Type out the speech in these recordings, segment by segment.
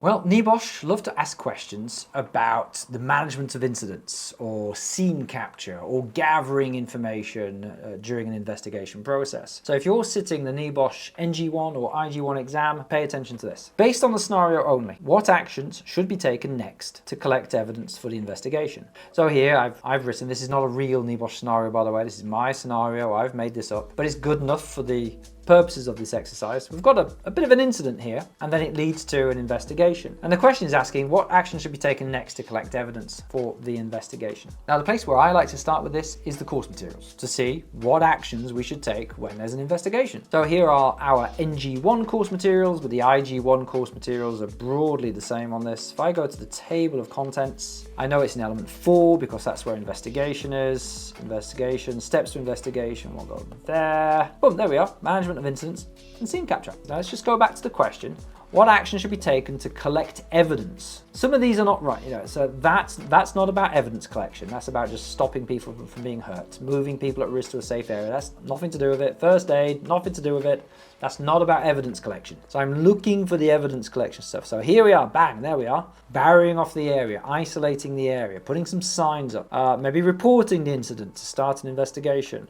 Well, NEBOSH love to ask questions about the management of incidents or scene capture or gathering information during an investigation process. So if you're sitting the NEBOSH NG1 or IG1 exam, pay attention to this. Based on the scenario only, what actions should be taken next to collect evidence for the investigation? So here I've written, this is not a real NEBOSH scenario, by the way, this is my scenario, I've made this up, but it's good enough for the purposes of this exercise. We've got a bit of an incident here, and then it leads to an investigation. And the question is asking what action should be taken next to collect evidence for the investigation. Now, the place where I like to start with this is the course materials to see what actions we should take when there's an investigation. So here are our NG1 course materials, but the IG1 course materials are broadly the same on this. If I go to the table of contents, I know it's in element 4 because that's where investigation is. Investigation, steps to investigation, we'll go there. Boom, there we are. Management of incidents and scene capture. Now let's just go back to the question. What action should be taken to collect evidence? Some of these are not right, so that's not about evidence collection. That's about just stopping people from being hurt, moving people at risk to a safe area. That's nothing to do with it. First aid, nothing to do with it. That's not about evidence collection. So I'm looking for the evidence collection stuff. So here we are, bang, there we are. Barriering off the area, isolating the area, putting some signs up, maybe reporting the incident to start an investigation.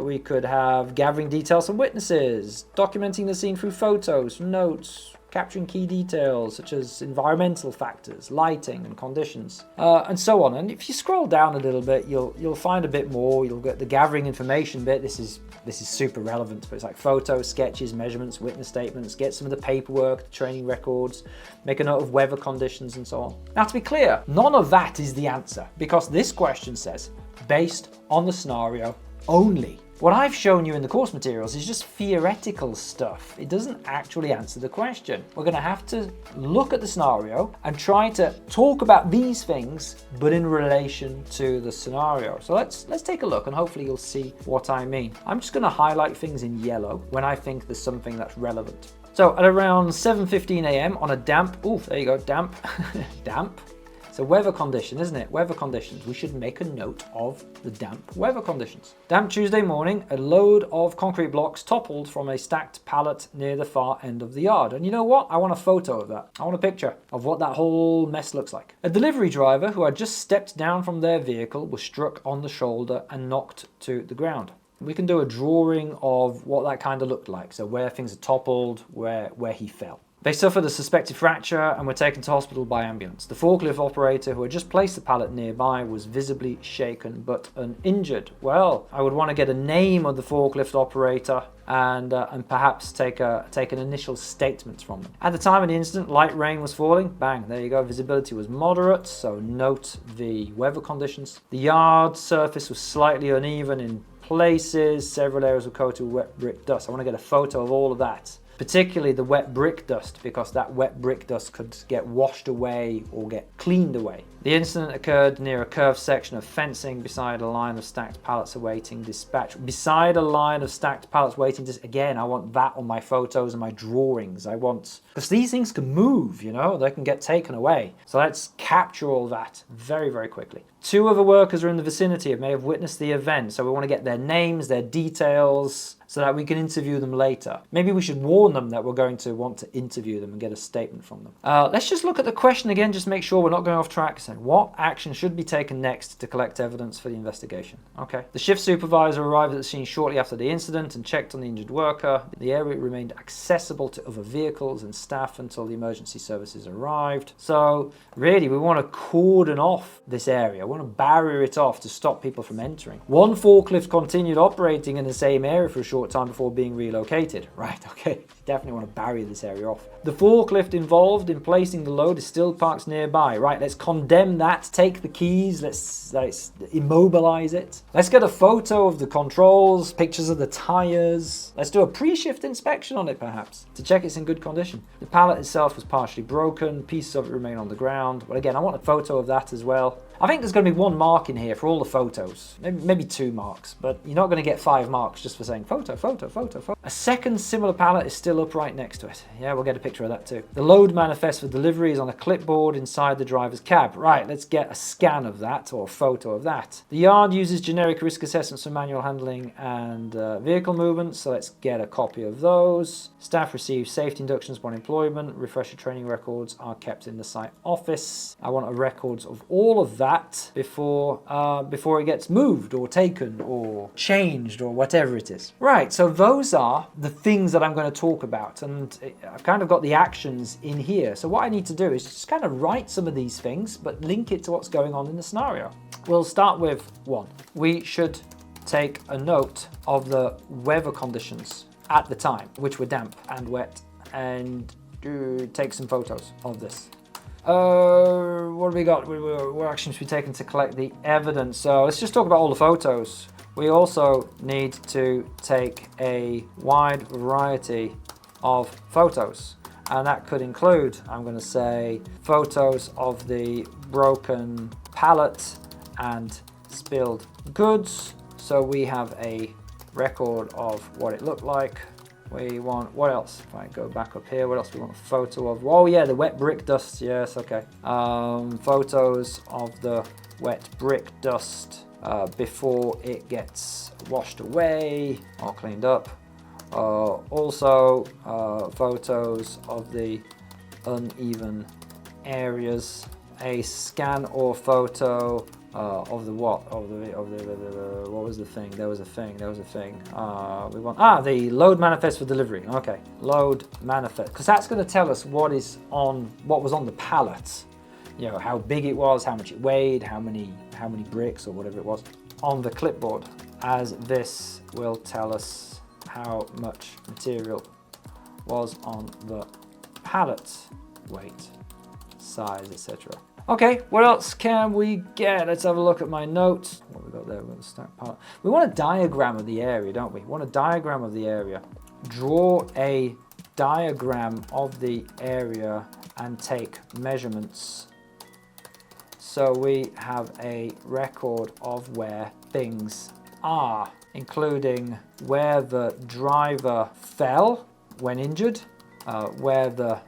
We could have gathering details from witnesses, documenting the scene through photos, notes, capturing key details such as environmental factors, lighting and conditions, and so on. And if you scroll down a little bit, you'll find a bit more. You'll get the gathering information bit. This is super relevant, but it's like photos, sketches, measurements, witness statements, get some of the paperwork, the training records, make a note of weather conditions and so on. Now, to be clear, none of that is the answer because this question says based on the scenario only. What I've shown you in the course materials is just theoretical stuff. It doesn't actually answer the question. We're going to have to look at the scenario and try to talk about these things, but in relation to the scenario. So let's take a look and hopefully you'll see what I mean. I'm just going to highlight things in yellow when I think there's something that's relevant. So at around 7:15 a.m. on a damp, there you go, damp, damp. So weather condition, isn't it? Weather conditions. We should make a note of the damp weather conditions. Damp Tuesday morning, a load of concrete blocks toppled from a stacked pallet near the far end of the yard. And you know what? I want a photo of that. I want a picture of what that whole mess looks like. A delivery driver who had just stepped down from their vehicle was struck on the shoulder and knocked to the ground. We can do a drawing of what that kind of looked like. So where things are toppled, where he fell. They suffered a suspected fracture and were taken to hospital by ambulance. The forklift operator who had just placed the pallet nearby was visibly shaken but uninjured. Well, I would want to get a name of the forklift operator and perhaps take an initial statement from them. At the time of the incident, light rain was falling. Bang, there you go. Visibility was moderate, so note the weather conditions. The yard surface was slightly uneven in places. Several areas were coated with wet brick dust. I want to get a photo of all of that. Particularly the wet brick dust, because that wet brick dust could get washed away or get cleaned away. The incident occurred near a curved section of fencing beside a line of stacked pallets awaiting dispatch. Beside a line of stacked pallets waiting dispatch. Again, I want that on my photos and my drawings. Because these things can move, they can get taken away. So let's capture all that very, very quickly. 2 other workers are in the vicinity and may have witnessed the event, so we want to get their names, their details, so that we can interview them later. Maybe we should warn them that we're going to want to interview them and get a statement from them. Let's just look at the question again, just make sure we're not going off track. So what action should be taken next to collect evidence for the investigation? Okay. The shift supervisor arrived at the scene shortly after the incident and checked on the injured worker. The area remained accessible to other vehicles and staff until the emergency services arrived. So really, we want to cordon off this area. We want to barrier it off to stop people from entering. 1 forklift continued operating in the same area for a short time before being relocated. Right, okay. Definitely want to barrier this area off. The forklift involved in placing the load is still parked nearby. Right, let's condemn that. Take the keys. Let's immobilize it. Let's get a photo of the controls, pictures of the tires. Let's do a pre-shift inspection on it perhaps to check it's in good condition. The pallet itself was partially broken. Pieces of it remain on the ground. Well, again, I want a photo of that as well. I think there's going to be 1 mark in here for all the photos, maybe 2 marks, but you're not going to get 5 marks just for saying photo, photo, photo, photo. A second similar pallet is still up right next to it. Yeah, we'll get a picture of that too. The load manifest for delivery is on a clipboard inside the driver's cab. Right, let's get a scan of that or a photo of that. The yard uses generic risk assessments for manual handling and vehicle movements, so let's get a copy of those. Staff receive safety inductions upon employment. Refresher training records are kept in the site office. I want a records of all of that before it gets moved or taken or changed or whatever it is. Right, so those are the things that I'm going to talk about, and I've kind of got the actions in here. So what I need to do is just kind of write some of these things but link it to what's going on in the scenario. We'll start with 1. We should take a note of the weather conditions at the time, which were damp and wet, and take some photos of this. What have we got? What actions should be taken to collect the evidence? So let's just talk about all the photos. We also need to take a wide variety of photos, and that could include, I'm going to say, photos of the broken pallet and spilled goods. So we have a record of what it looked like. We want, what else? If I go back up here, what else do we want a photo of? Oh yeah, the wet brick dust, yes, okay. Photos of the wet brick dust before it gets washed away or cleaned up. Also, photos of the uneven areas. A scan or photo of the what? Of the what was the thing? There was a thing. We want the load manifest for delivery. Okay, load manifest, because that's going to tell us what was on the pallet. You know, how big it was, how much it weighed, how many bricks or whatever it was on the clipboard, as this will tell us how much material was on the pallet, weight, size, etc. Okay, what else can we get? Let's have a look at my notes. What have we got there? We've got the stack pallet. We want a diagram of the area, don't we? We want a diagram of the area. Draw a diagram of the area and take measurements. So we have a record of where things are, including where the driver fell when injured, where the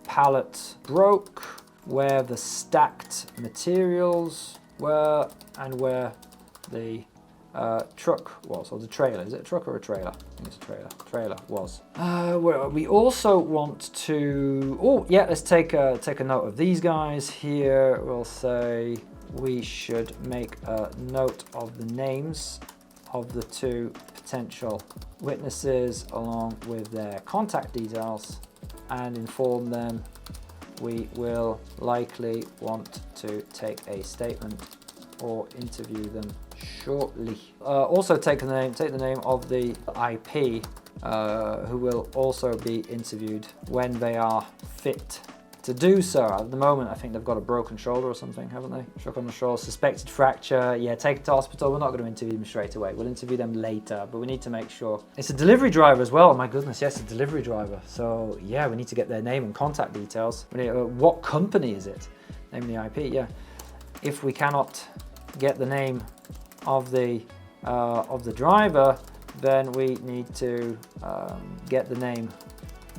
pallet broke, where the stacked materials were, and where the truck was, or the trailer. Is it a truck or a trailer? I think it's a trailer. Trailer was. Well, we also want to, let's take a note of these guys here. We'll say we should make a note of the names of the 2 potential witnesses along with their contact details and inform them we will likely want to take a statement or interview them shortly. Also take the name of the IP who will also be interviewed when they are fit to do so. At the moment, I think they've got a broken shoulder or something, haven't they? Shock on the shoulder, suspected fracture. Yeah, take it to hospital. We're not going to interview them straight away. We'll interview them later, but we need to make sure. It's a delivery driver as well. My goodness, yes, a delivery driver. So yeah, we need to get their name and contact details. We need, what company is it? Name the IP, yeah. If we cannot get the name of the driver, then we need to get the name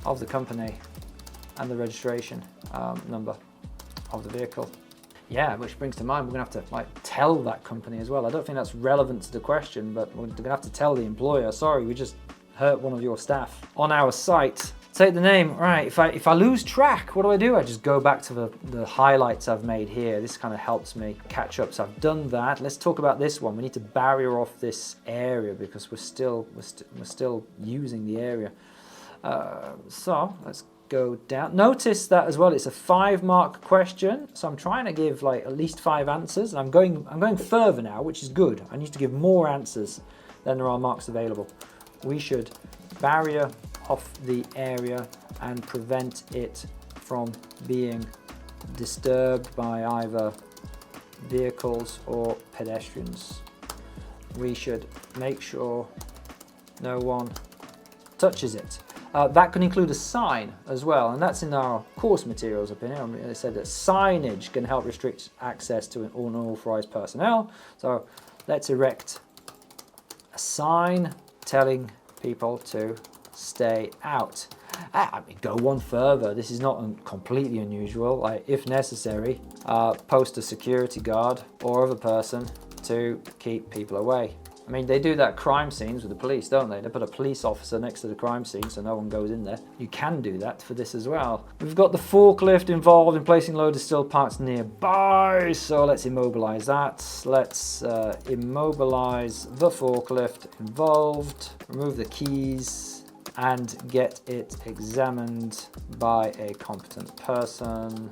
of the company and the registration number of the vehicle. Yeah, which brings to mind, we're gonna have to tell that company as well. I don't think that's relevant to the question, but we're gonna have to tell the employer, sorry, we just hurt one of your staff on our site. Take the name, right, if I lose track, what do? I just go back to the highlights I've made here. This kind of helps me catch up. So I've done that. Let's talk about this one. We need to barrier off this area because we're still using the area. So let's go down. Notice that as well, it's a 5-mark question. So I'm trying to give at least 5 answers. And I'm going further now, which is good. I need to give more answers than there are marks available. We should barrier off the area and prevent it from being disturbed by either vehicles or pedestrians. We should make sure no one touches it. That can include a sign as well, and that's in our course materials up in here. They said that signage can help restrict access to unauthorized personnel. So let's erect a sign telling people to stay out. I mean, go one further. This is not completely unusual. Like, if necessary, post a security guard or other person to keep people away. I mean, they do that at crime scenes with the police, don't they? They put a police officer next to the crime scene so no one goes in there. You can do that for this as well. We've got the forklift involved in placing loaded steel parts nearby, so let's immobilize that. Let's immobilize the forklift involved, remove the keys, and get it examined by a competent person.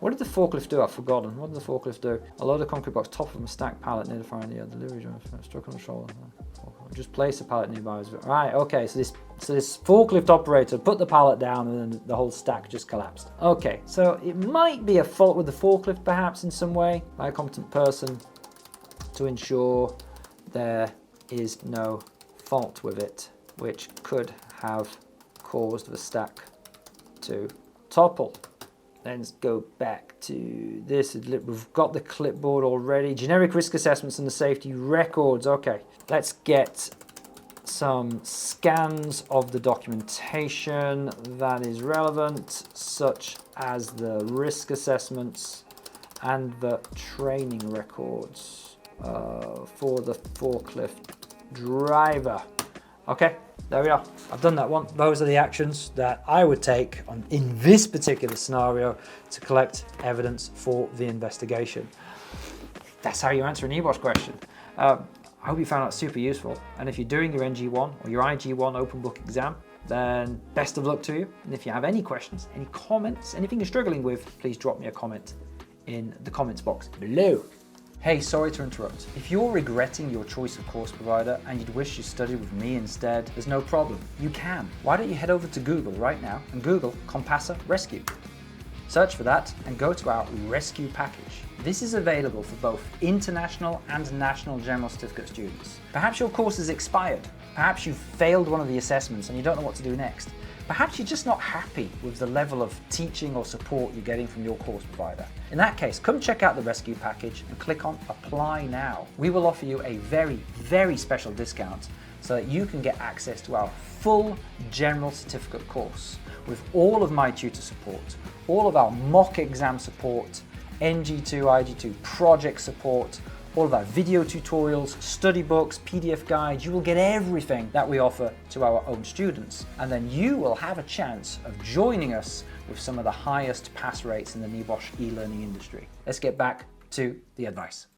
What did the forklift do? I've forgotten. What did the forklift do? A load of concrete box, top of a stacked pallet near the fire near delivery driver, struck on the shoulder. Just place a pallet nearby. Right, okay, so this forklift operator put the pallet down and then the whole stack just collapsed. Okay, so it might be a fault with the forklift perhaps in some way by a competent person to ensure there is no fault with it, which could have caused the stack to topple. Let's go back to this. We've got the clipboard already. Generic risk assessments and the safety records. Okay, let's get some scans of the documentation that is relevant, such as the risk assessments and the training records for the forklift driver. Okay, there we are. I've done that one. Those are the actions that I would take in this particular scenario to collect evidence for the investigation. That's how you answer an NEBOSH question. I hope you found that super useful. And if you're doing your NG1 or your IG1 open book exam, then best of luck to you. And if you have any questions, any comments, anything you're struggling with, please drop me a comment in the comments box below. Hey, sorry to interrupt. If you're regretting your choice of course provider and you'd wish you studied with me instead, there's no problem. You can. Why don't you head over to Google right now and Google Compassa Rescue. Search for that and go to our Rescue package. This is available for both international and national General Certificate students. Perhaps your course is expired. Perhaps you've failed one of the assessments and you don't know what to do next. Perhaps you're just not happy with the level of teaching or support you're getting from your course provider. In that case, come check out the Rescue package and click on Apply Now. We will offer you a very, very special discount so that you can get access to our full General Certificate course with all of my tutor support, all of our mock exam support, NG2, IG2 project support, all of our video tutorials, study books, PDF guides. You will get everything that we offer to our own students. And then you will have a chance of joining us with some of the highest pass rates in the NEBOSH e-learning industry. Let's get back to the advice.